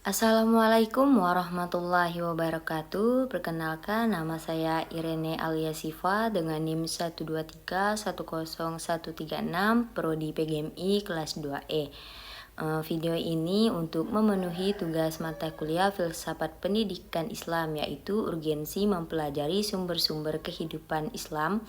Assalamualaikum warahmatullahi wabarakatuh. Perkenalkan, nama saya Irene Alia Siva dengan NIM 123100136 Prodi PGMI kelas 2E. Video ini untuk memenuhi tugas mata kuliah Filsafat Pendidikan Islam, yaitu urgensi mempelajari sumber-sumber kehidupan Islam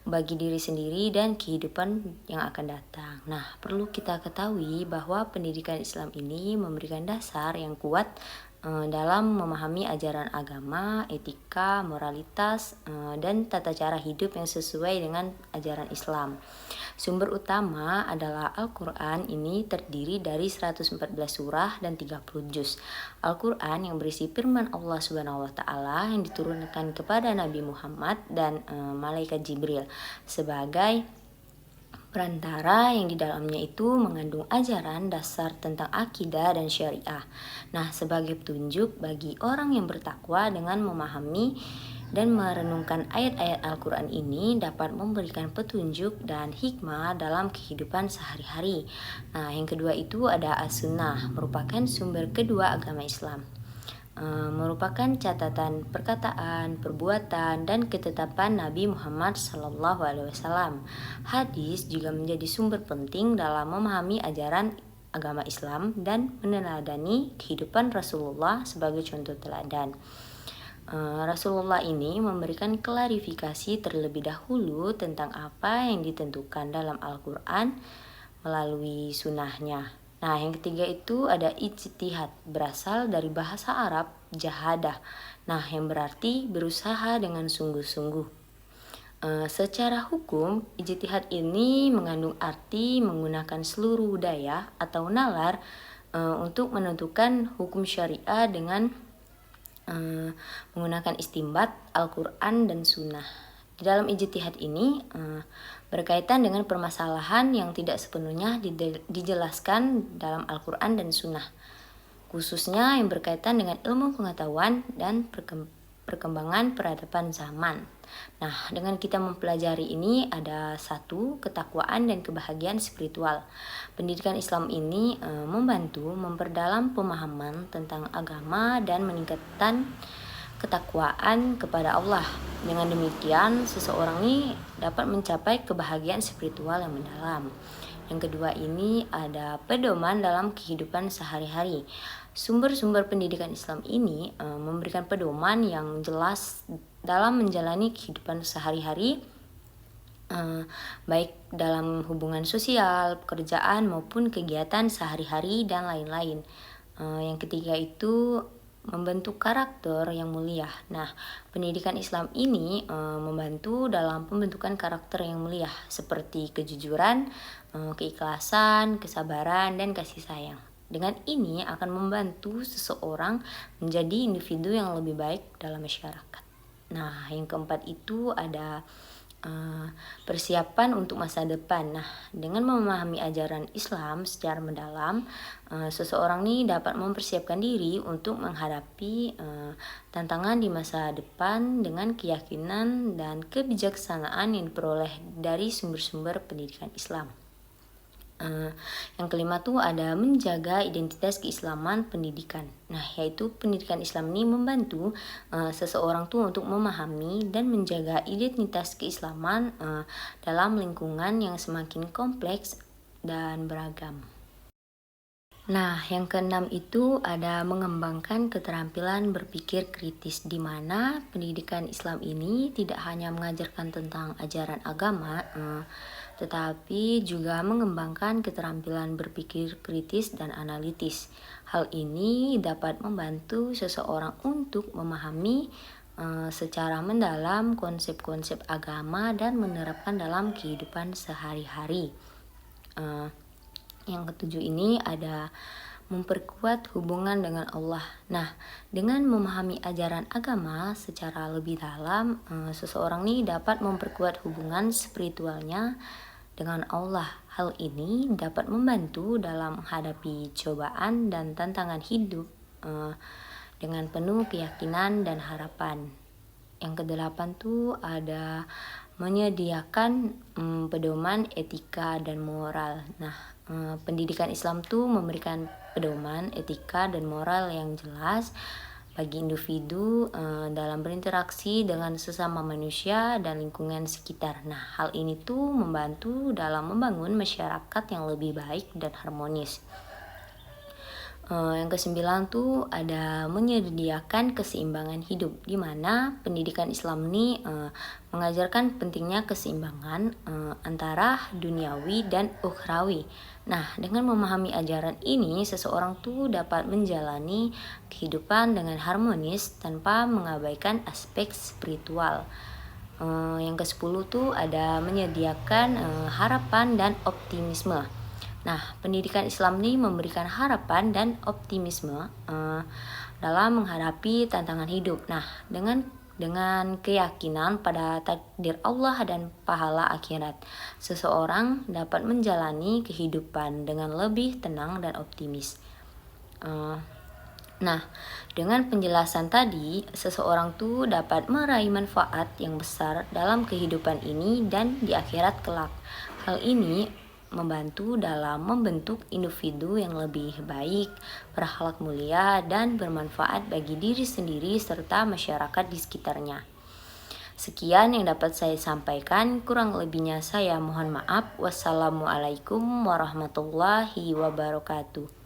bagi diri sendiri dan kehidupan yang akan datang. Nah, perlu kita ketahui bahwa pendidikan Islam ini memberikan dasar yang kuat dalam memahami ajaran agama, etika, moralitas, dan tata cara hidup yang sesuai dengan ajaran Islam. Sumber utama adalah Al-Quran. Ini terdiri dari 114 surah dan 30 juz. Al-Quran yang berisi firman Allah Subhanahu wa Ta'ala yang diturunkan kepada Nabi Muhammad dan malaikat Jibril sebagai perantara yang di dalamnya itu mengandung ajaran dasar tentang akidah dan syariah. Nah, sebagai petunjuk bagi orang yang bertakwa dengan memahami dan merenungkan ayat-ayat Al-Quran ini dapat memberikan petunjuk dan hikmah dalam kehidupan sehari-hari. Nah, yang kedua itu ada As-Sunnah, merupakan sumber kedua agama Islam. Merupakan catatan perkataan, perbuatan, dan ketetapan Nabi Muhammad SAW. Hadis juga menjadi sumber penting dalam memahami ajaran agama Islam dan meneladani kehidupan Rasulullah sebagai contoh teladan. Rasulullah ini memberikan klarifikasi terlebih dahulu tentang apa yang ditentukan dalam Al-Quran melalui sunnahnya. Nah, yang ketiga itu ada ijtihad, berasal dari bahasa Arab jahadah. Nah, yang berarti berusaha dengan sungguh-sungguh. Secara hukum, ijtihad ini mengandung arti menggunakan seluruh daya atau nalar untuk menentukan hukum syariah dengan menggunakan istinbat Al-Quran dan Sunnah. Di dalam ijtihad ini berkaitan dengan permasalahan yang tidak sepenuhnya dijelaskan dalam Al-Quran dan Sunnah, khususnya yang berkaitan dengan ilmu pengetahuan dan perkembangan peradaban zaman. Nah, dengan kita mempelajari ini ada satu, ketakwaan dan kebahagiaan spiritual. Pendidikan Islam ini membantu memperdalam pemahaman tentang agama dan meningkatkan ketakwaan kepada Allah. Dengan demikian, seseorang ini dapat mencapai kebahagiaan spiritual yang mendalam. Yang kedua ini ada pedoman dalam kehidupan sehari-hari. Sumber-sumber pendidikan Islam ini memberikan pedoman yang jelas dalam menjalani kehidupan sehari-hari, baik dalam hubungan sosial, pekerjaan, maupun kegiatan sehari-hari dan lain-lain. Yang ketiga itu membentuk karakter yang mulia. Nah, pendidikan Islam ini membantu dalam pembentukan karakter yang mulia seperti kejujuran, keikhlasan, kesabaran, dan kasih sayang. Dengan ini akan membantu seseorang menjadi individu yang lebih baik dalam masyarakat. Nah, yang keempat itu ada persiapan untuk masa depan. Nah, dengan memahami ajaran Islam secara mendalam, seseorang ini dapat mempersiapkan diri untuk menghadapi tantangan di masa depan dengan keyakinan dan kebijaksanaan yang diperoleh dari sumber-sumber pendidikan Islam. Yang kelima tuh ada menjaga identitas keislaman pendidikan. Nah, yaitu pendidikan Islam ini membantu seseorang tuh untuk memahami dan menjaga identitas keislaman dalam lingkungan yang semakin kompleks dan beragam. Nah, yang keenam itu ada mengembangkan keterampilan berpikir kritis, di mana pendidikan Islam ini tidak hanya mengajarkan tentang ajaran agama, tetapi juga mengembangkan keterampilan berpikir kritis dan analitis. Hal ini dapat membantu seseorang untuk memahami secara mendalam konsep-konsep agama dan menerapkan dalam kehidupan sehari-hari. Yang ketujuh ini ada memperkuat hubungan dengan Allah. Nah, dengan memahami ajaran agama secara lebih dalam, seseorang ini dapat memperkuat hubungan spiritualnya dengan Allah. Hal ini dapat membantu dalam menghadapi cobaan dan tantangan hidup dengan penuh keyakinan dan harapan. Yang kedelapan tuh ada menyediakan pedoman etika dan moral. Nah, pendidikan Islam tuh memberikan pedoman etika dan moral yang jelas bagi individu dalam berinteraksi dengan sesama manusia dan lingkungan sekitar. Nah, hal ini tuh membantu dalam membangun masyarakat yang lebih baik dan harmonis. Yang kesembilan tuh ada menyediakan keseimbangan hidup, di mana pendidikan Islam ini mengajarkan pentingnya keseimbangan antara duniawi dan ukhrawi. Nah, dengan memahami ajaran ini, seseorang tuh dapat menjalani kehidupan dengan harmonis tanpa mengabaikan aspek spiritual. Yang ke-10 tuh ada menyediakan harapan dan optimisme. Nah, pendidikan Islam ini memberikan harapan dan optimisme dalam menghadapi tantangan hidup. Nah, dengan keyakinan pada takdir Allah dan pahala akhirat, seseorang dapat menjalani kehidupan dengan lebih tenang dan optimis. Nah, dengan penjelasan tadi, seseorang tuh dapat meraih manfaat yang besar dalam kehidupan ini dan di akhirat kelak. Hal ini membantu dalam membentuk individu yang lebih baik, berakhlak mulia, dan bermanfaat bagi diri sendiri serta masyarakat di sekitarnya. Sekian yang dapat saya sampaikan, kurang lebihnya saya mohon maaf. Wassalamualaikum warahmatullahi wabarakatuh.